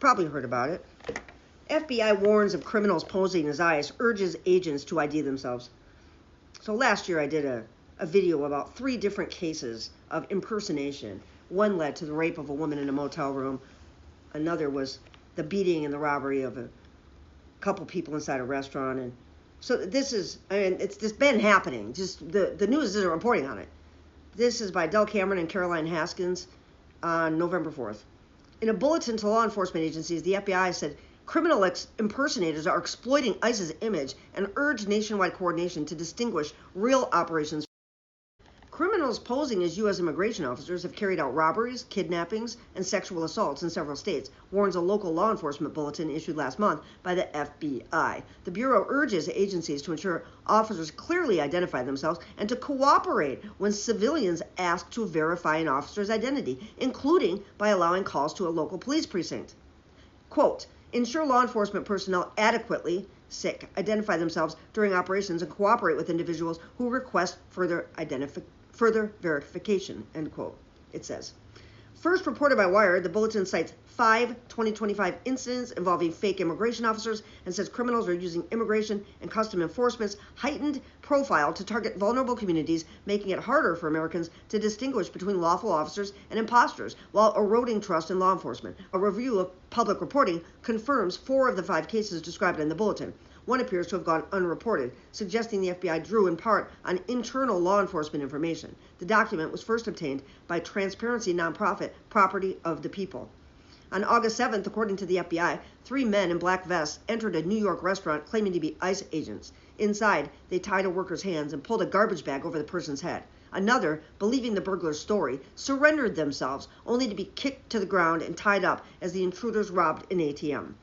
Probably heard about it. FBI warns of criminals posing as ICE, urges agents to ID themselves. So last year I did a video about 3 different cases of impersonation. One led to the rape of a woman in a motel room. Another was the beating and the robbery of a couple people inside a restaurant. And so this is, it's just been happening. Just the news isn't reporting on it. This is by Del Cameron and Caroline Haskins on November 4th. In a bulletin to law enforcement agencies, the FBI said criminal impersonators are exploiting ICE's image and urged nationwide coordination to distinguish real operations. Criminals posing as U.S. immigration officers have carried out robberies, kidnappings, and sexual assaults in several states, warns a local law enforcement bulletin issued last month by the FBI. The Bureau urges agencies to ensure officers clearly identify themselves and to cooperate when civilians ask to verify an officer's identity, including by allowing calls to a local police precinct. Quote, ensure law enforcement personnel adequately identify themselves during operations and cooperate with individuals who request further verification, end quote, it says. First reported by Wired, the bulletin cites 5 2025 incidents involving fake immigration officers and says criminals are using immigration and custom enforcement's heightened profile to target vulnerable communities, making it harder for Americans to distinguish between lawful officers and imposters, while eroding trust in law enforcement. A review of public reporting confirms 4 of the 5 cases described in the bulletin. One appears to have gone unreported, suggesting the FBI drew in part on internal law enforcement information. The document was first obtained by Transparency nonprofit Property of the People. On August 7th, according to the FBI, 3 men in black vests entered a New York restaurant claiming to be ICE agents. Inside, they tied a worker's hands and pulled a garbage bag over the person's head. Another, believing the burglar's story, surrendered themselves, only to be kicked to the ground and tied up as the intruders robbed an ATM.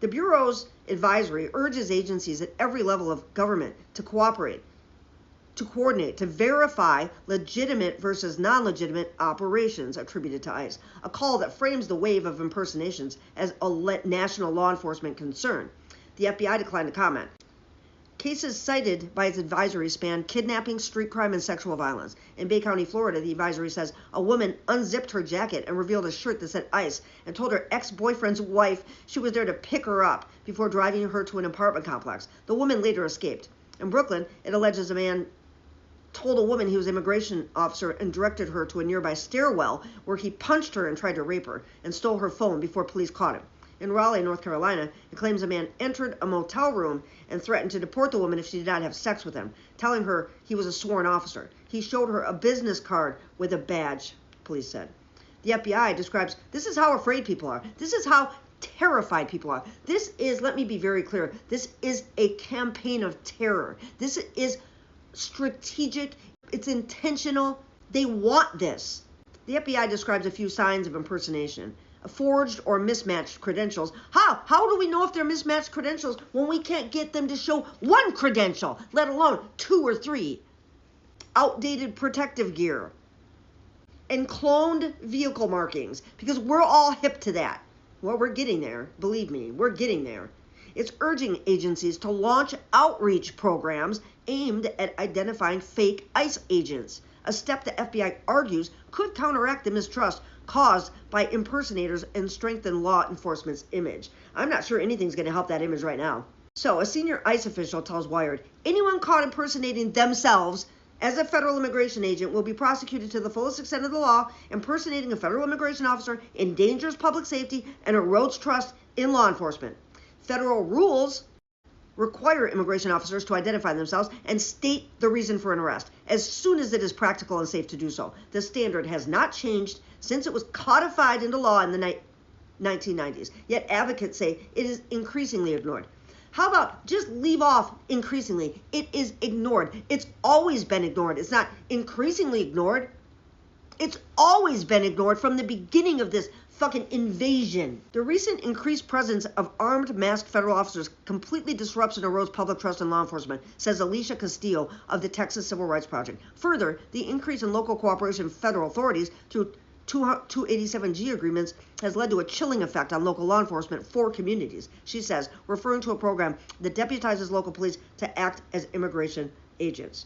The Bureau's advisory urges agencies at every level of government to cooperate, to coordinate, to verify legitimate versus non-legitimate operations attributed to ICE, a call that frames the wave of impersonations as a national law enforcement concern. The FBI declined to comment. Cases cited by its advisory span kidnapping, street crime, and sexual violence. In Bay County, Florida, the advisory says a woman unzipped her jacket and revealed a shirt that said ICE and told her ex-boyfriend's wife she was there to pick her up before driving her to an apartment complex. The woman later escaped. In Brooklyn, it alleges a man told a woman he was an immigration officer and directed her to a nearby stairwell where he punched her and tried to rape her and stole her phone before police caught him. In Raleigh, North Carolina, it claims a man entered a motel room and threatened to deport the woman if she did not have sex with him, telling her he was a sworn officer. He showed her a business card with a badge, police said. The FBI describes, this is how afraid people are. This is how terrified people are. This is, let me be very clear, this is a campaign of terror. This is strategic. It's intentional. They want this. The FBI describes a few signs of impersonation. Forged or mismatched credentials. How do we know if they're mismatched credentials when we can't get them to show 1 credential, let alone 2 or 3? Outdated protective gear and cloned vehicle markings, because we're all hip to that. Well, we're getting there. Believe me, we're getting there. It's urging agencies to launch outreach programs aimed at identifying fake ICE agents, a step the FBI argues could counteract the mistrust caused by impersonators and strengthen law enforcement's image. I'm not sure anything's going to help that image right now. So a senior ICE official tells Wired, anyone caught impersonating themselves as a federal immigration agent will be prosecuted to the fullest extent of the law. Impersonating a federal immigration officer endangers public safety and erodes trust in law enforcement. Federal rules require immigration officers to identify themselves and state the reason for an arrest as soon as it is practical and safe to do so. The standard has not changed since it was codified into law in the 1990s, yet advocates say it is increasingly ignored. How about just leave off increasingly? It is ignored. It's always been ignored. It's not increasingly ignored. It's always been ignored from the beginning of this fucking invasion. The recent increased presence of armed, masked federal officers completely disrupts and erodes public trust in law enforcement, says Alicia Castillo of the Texas Civil Rights Project. Further, the increase in local cooperation with federal authorities through 287G agreements has led to a chilling effect on local law enforcement for communities, she says, referring to a program that deputizes local police to act as immigration agents.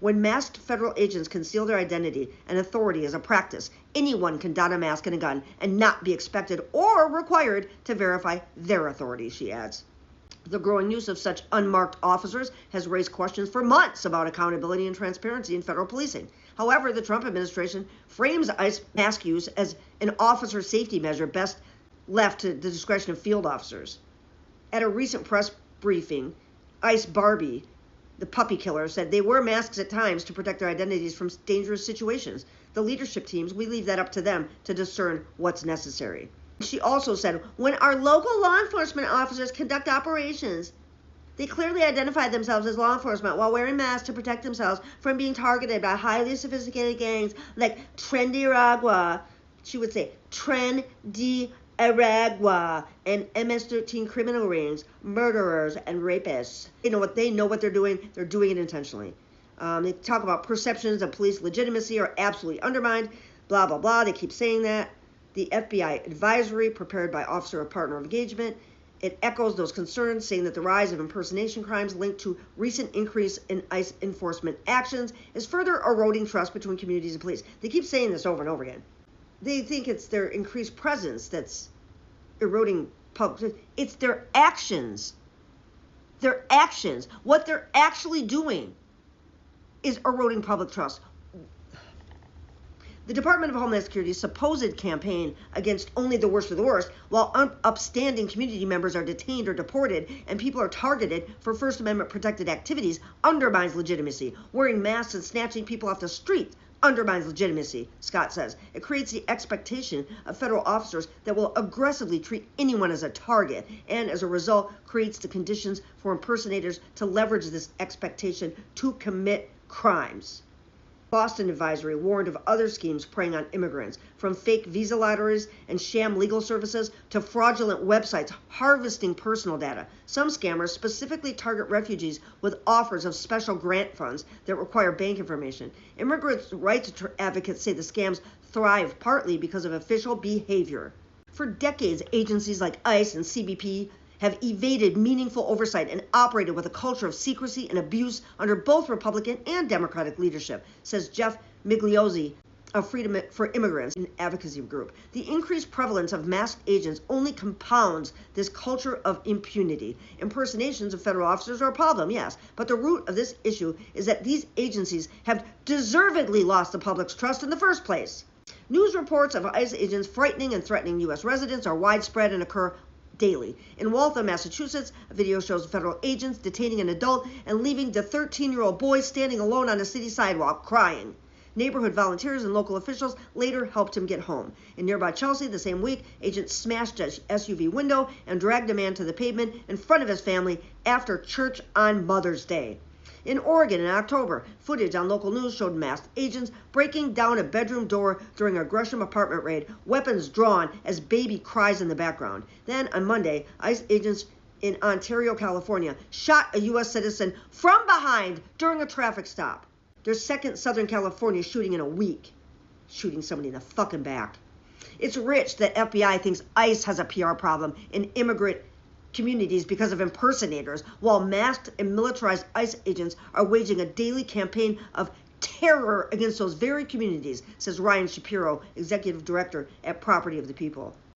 When masked federal agents conceal their identity and authority as a practice, Anyone can don a mask and a gun and not be expected or required to verify their authority, she adds. The growing use of such unmarked officers has raised questions for months about accountability and transparency in federal policing. However, the Trump administration frames ICE mask use as an officer safety measure best left to the discretion of field officers. At a recent press briefing, ICE Barbie, the puppy killer, said they wear masks at times to protect their identities from dangerous situations. The leadership teams, we leave that up to them to discern what's necessary. She also said, when our local law enforcement officers conduct operations, they clearly identify themselves as law enforcement while wearing masks to protect themselves from being targeted by highly sophisticated gangs like Trendy Aragua, she would say, Trendy Aragua, and MS-13 criminal rings, murderers, and rapists. They know what they're doing. They're doing it intentionally. They talk about perceptions of police legitimacy are absolutely undermined, blah, blah, blah. They keep saying that. The FBI advisory prepared by Officer of Partner of Engagement, it echoes those concerns, saying that the rise of impersonation crimes linked to recent increase in ICE enforcement actions is further eroding trust between communities and police. They keep saying this over and over again. They think it's their increased presence that's eroding public. It's their actions. Their actions. What they're actually doing is eroding public trust. The Department of Homeland Security's supposed campaign against only the worst of the worst, while upstanding community members are detained or deported and people are targeted for First Amendment protected activities, undermines legitimacy. Wearing masks and snatching people off the street undermines legitimacy, Scott says. It creates the expectation of federal officers that will aggressively treat anyone as a target, and as a result, creates the conditions for impersonators to leverage this expectation to commit crimes. Boston Advisory warned of other schemes preying on immigrants, from fake visa lotteries and sham legal services to fraudulent websites harvesting personal data. Some scammers specifically target refugees with offers of special grant funds that require bank information. Immigrants' rights advocates say the scams thrive partly because of official behavior. For decades, agencies like ICE and CBP have evaded meaningful oversight and operated with a culture of secrecy and abuse under both Republican and Democratic leadership, says Jeff Migliozzi of Freedom for Immigrants, an advocacy group. The increased prevalence of masked agents only compounds this culture of impunity. Impersonations of federal officers are a problem, yes, but the root of this issue is that these agencies have deservedly lost the public's trust in the first place. News reports of ICE agents frightening and threatening U.S. residents are widespread and occur daily. In Waltham, Massachusetts, a video shows federal agents detaining an adult and leaving the 13-year-old boy standing alone on a city sidewalk crying. Neighborhood volunteers and local officials later helped him get home. In nearby Chelsea, the same week, agents smashed an SUV window and dragged a man to the pavement in front of his family after church on Mother's Day. In Oregon in October, footage on local news showed masked agents breaking down a bedroom door during a Gresham apartment raid, weapons drawn as baby cries in the background. Then on Monday, ICE agents in Ontario, California, shot a U.S. citizen from behind during a traffic stop. Their second Southern California shooting in a week, shooting somebody in the fucking back. It's rich that FBI thinks ICE has a PR problem in immigrant communities because of impersonators, while masked and militarized ICE agents are waging a daily campaign of terror against those very communities, says Ryan Shapiro, executive director at Property of the People.